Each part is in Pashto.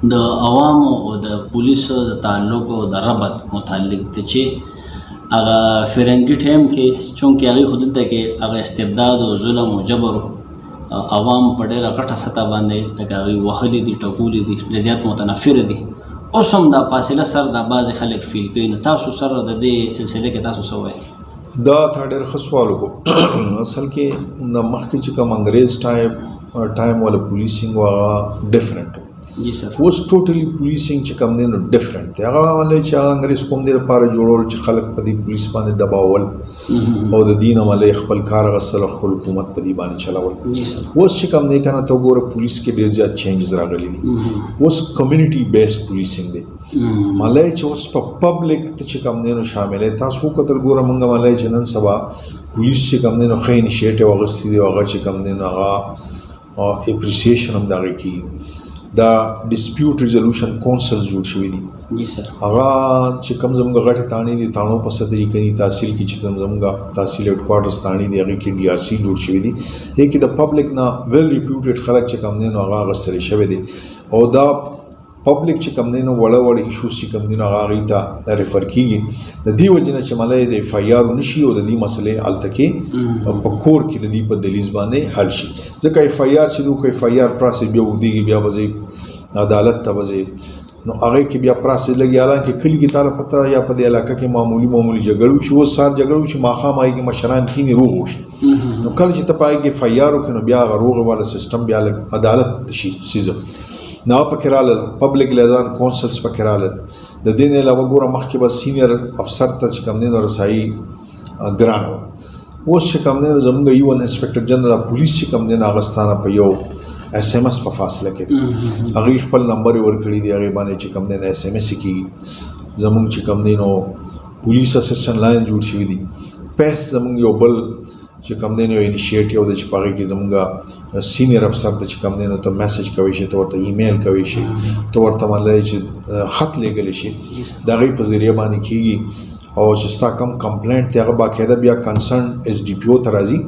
د عوامو او د پولیسو د تعلق او د ربط متعلق دی چې هغه فرنګي ټایم کې چونکې هغې خو دلته کې هغه استبداد او ظلم او جبر عوام په ډېره غټه سطح باندې لکه هغوی وهلي دي ټکولي دي ډېر زیات متنفره دي. اوس هم دا فاصله سر دا بعضې خلک فیل کوي. نو تاسو سره د دې سلسله کې تاسو څه وایي؟ دا تا ډېر ښه سوال وکړو. اصل کې د مخکې چې کوم انګریز ټایم والا پولیسینګ و هغه ډفرنټ جی سر. اوس ټوټلی پولیسینګ چې کوم دی نو ډفرنټ دی. هغه عملی چې هغه انګریز کوم دی لپاره جوړول چې خلک په دې پولیس باندې دباول او د دین عملی خپل کار اخیستل او خپل حکومت په دې باندې چلول. اوس چې کوم دی که نه ته وګوره پولیس کې ډېر زیات چینجز راغلي دي. اوس کمیونټي بیسډ پولیسینګ دی. ملی چې اوس په پبلک ته چې کوم دی نو شاملی تاسو وکتل ګوره مونږ ملی چې نن سبا پولیس چې کوم دی نو ښه انیشیټیو اخیستی دی او هغه چې کوم دی نو هغه اپریسیشن هم د هغې کېږي. دا ډسپیوټ ریزولوشن کونسلز جوړ شوي دي. جی سر. هغه چې کوم زموږ غټې تاڼې دي تاڼو په څه طریقې دي تحصیل کې چې کوم زموږ تحصیل هیډ کوارټرز تاڼې دي هغې کې DRC جوړ شوي دي. هغې کې د پبلک نه ویل ریپیوټډ خلک چې کوم دی نو هغه اخیستلی شوی دی او دا پبلک چې کوم دی نو وړه وړه ایشوز چې کوم دی نو هغه هغې ته ریفر کېږي. د دې وجې نه چې ملی د FIR نه شي او د دې مسلې هلته کې په کور کې د دې په دلیز باندې حل شي. ځکه FIR چې دوی FIR پراسې بیا اوږدېږي بیا به ځئ عدالت ته به ځئ نو هغې کې بیا پراسې لګي. حالانکې کلي کې تاله پته یا په دې علاقه کې معمولي جګړه وشي اوس سهار جګړه وشي ماښام هغې کې مشران کینې روغ وشي نو کله چې ته په هغې کې FIR وکړې نو بیا هغه روغې والا سیسټم بیا لږ عدالت شي سیزه نو پکې رالل پبلک لیزان کونسلز پکې رالل. د دې نه علاوه ګوره مخکې به سینیر افسر ته چې کوم دی نو رسایي ګرانه وه. اوس چې کوم دی نو زموږ ایون انسپکټر جنرال پولیس چې کوم دی نو هغه ستانه په یو SMS په فاصله کې دی. هغې خپل نمبر یې ورکړي دي هغې باندې چې کوم دی نو SMS یې کېږي. زموږ چې کوم دی نو پولیس اسسټنټ لاین جوړ شوي دي. پیس زموږ یو بل چې کوم دی نو انیشیټیو دی چې په هغې کې زموږ سینیر افسر ته چې کوم دی نو ته میسج کوی شي ته ورته ایمیل کوی شي ته ورته ملی چې خط لیږلی شي د هغې په ذریعه باندې کېږي او چې ستا کم کمپلینټ دی هغه باقاعده بیا کنسرن SDPO ته راځي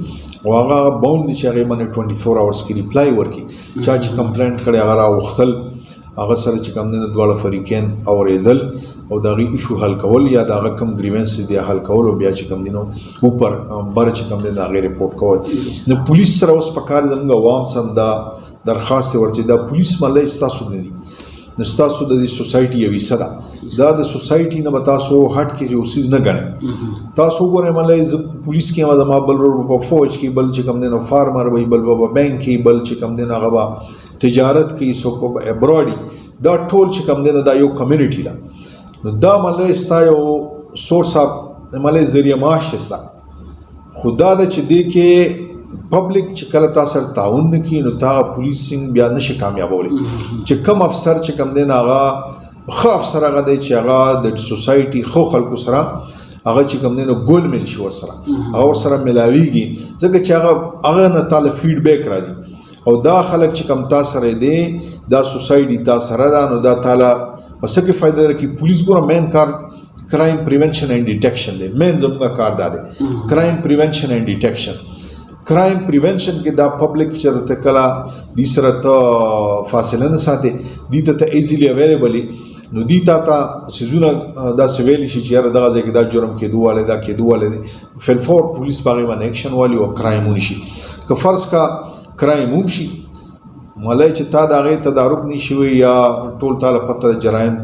او هغه باونډ دی چې هغې باندې 24 hours کې ریپلای ورکړي. چا چې کمپلینټ کړی هغه راوختل هغه سره چې کوم دی نو دواړه فریقین اورېدل او د هغې ایشو حل کول یا د هغه کم ګریونسز دی حل کول او بیا چې کوم دی نو اوپر بر چې کوم دی د هغې رپورټ کول. نو پولیس سره اوس په کار زموږ عوام سره دا درخواست دی ورچې دا پولیس ملی ستاسو نه دي نو ستاسو د دې سوسایټي یو حصه ده. دا د سوسایټي نه به تاسو هټ کې یو څیز نه ګڼئ. تاسو وګورئ ملی زه پولیس کې یم زما بل ورور په فوج کې بل چې کوم دی نو فارمر وي بل به بینک کې بل چې کوم دی نو هغه به تجارت کوي څوک به ابراډ دا ټول چې کوم دی نو دا یو کمیونټي ده. نو دا ملی ستا یو سورس آف ملی ذریعه معاش ستا خو دا ده چې دې کې پبلک چې کله تا سره تعاون نه کړي نو تا پولیسینګ بیا نشي کامیابولی. چې کم افسر چې کوم دی نو هغه ښه افسر هغه دی چې هغه د سوسایټي ښو خلکو سره هغه چې کوم دی نو ګول میل شي ورسره هغه ورسره میلاویږي ځکه چې هغه نه تا له فیډبیک راځي او دا خلک چې کوم تا سره دی دا سوسایټي تا سره ده نو دا تاله په څه کې فایده راکړي. پولیس ګوره مین کار کرائم پریونشن اینډ ډیټیکشن دی. مین زموږ کار دا دی کرائم پریونشن اینډ ډیټیکشن. کرائم پریونشن کې دا پبلک چې ته کله دې سره ته فاصله نه ساتې دې ته ته ایزیلی اویلیبلی نو دې تا ته څیزونه داسې ویلی شي چې یاره دغه ځای کې دا جرم کېدو والی دا کېدو والی دی فلفور پولیس په هغې باندې ایکشن والي او کرایم ونیشي. که فرض کا کرایم وشي ملی چې تا د هغې تدارک نه شوی یا ټول تا له پته جرایم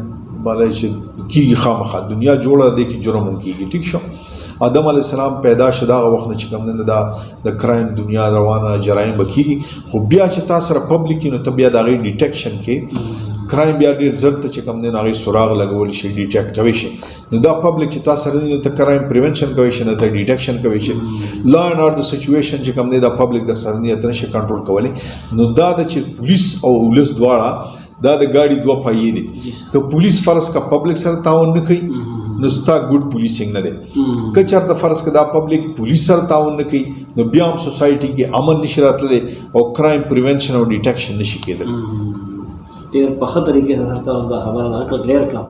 ملی چې کېږي خامخا دنیا جوړه دی کې جرم هم کېږي. ټیک شو آدم علیه السلام پیدا شو دغه وخت نه چې کوم دی دا د کرایم دنیا روانه جرایم به کېږي خو بیا چې تا سره پبلک نو ته بیا د هغې ډیټیکشن کې کرایم بیا ډېر زر ته چې کوم دی نو هغې سراغ لګولی شي ډیټیکټ کوی شي. نو دا پبلک چې تا سره دی نو ته کرایم پریونشن کوی شي نه ته ډیټیکشن کوی شي. لا اینډ آرډر سچویشن چې کوم دی دا پبلک در سره دی ته نشي کنټرول کولی. نو دا د چې پولیس او اولس دواړه دا د ګاډي دوه پایې دي. که پولیس فرض کا پبلک سره تعاون نه کوي نو ستا ګډ پولیسینګ نه دی. که چېرته فرض که دا پبلک پولیس سره تعاون نه کوي نو بیا هم سوسایټي کې امن نشي راتللی او کرایم پریونشن او ډیټیکشن نشي کېدلی. ډېر په ښه طریقې سره سره دا خبره دا کلیر کړه.